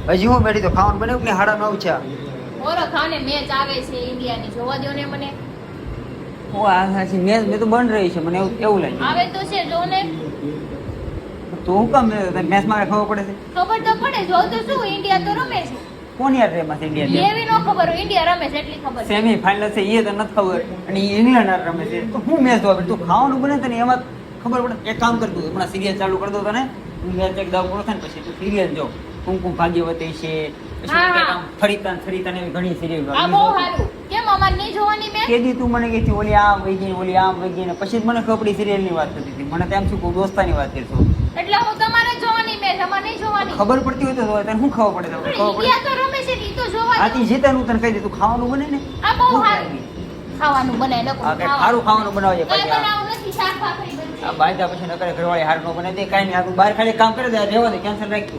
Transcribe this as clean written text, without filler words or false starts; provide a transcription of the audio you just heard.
હજી હું બેઠી તો ખાવાનું બનાવ્યું કે 9:30 છે ઓરો ખાને મેચ આવે છે ઇન્ડિયાની જોવા દો ને મને ઓ આ સાચી મેચ મે તો બંધ રહી છે મને એવું લાગે આવે તો છે જો ને તો હું કામ મેચ માં ખબર પડે છે ખબર તો પડે જો તો શું ઇન્ડિયા તો રમે છે કોણ યાર રેમાં ઇન્ડિયા એવી નો ખબર હોય ઇન્ડિયા રમે છે એટલી ખબર છે સેમી ફાઇનલ છે એ તો નથી ખબર અને ઇંગ્લેન્ડ હારે રમે છે તો હું મેચ જોવા તું ખાવાનું બને તને એમાં ખબર પડે એક કામ કર તું હમણાં સિરિયલ ચાલુ કરી દો તને મેચ એક દાવ પૂરો થાય ને પછી તું સિરિયલ જો કુમકુમ ભાગ્યવતી છે પછી કામ ફરીતા એવી ઘણી સિરિયલ આ બહુ સારું કેમ અમાર નહીં જોવાની મેચ કેદી તું મને કહેતી ઓલી આમ વઈ ગઈ ને પછી જ મને ખબર પડી સિરિયલ ની વાત થતી હતી મને તેમ શું કહું દોસ્તાની વાત કરતો એટલે હું તમારે જોવાની મેચ અમાર નહીં જોવાની ખબર પડતી હોય તો તને શું ખબર પડે પણ ઇન્ડિયા તો રમે છે ઈ તો જોવા આથી જીતાનું તને કહી દે તું ખાવાનું બને ને આ બહુ સારું ખાવાનું બનાય લખો આ કઈ સારું ખાવાનું બનાવજે કઈ પછી બનાવું નથી શાક ભાખરી બનશે આ બાંધ્યા પછી નકરે ઘરવાળી હાર નો બને તે કાઈ નહીં આ તું બહાર ખાલી કામ કરે દે રહેવા દે કેન્સલ રાખી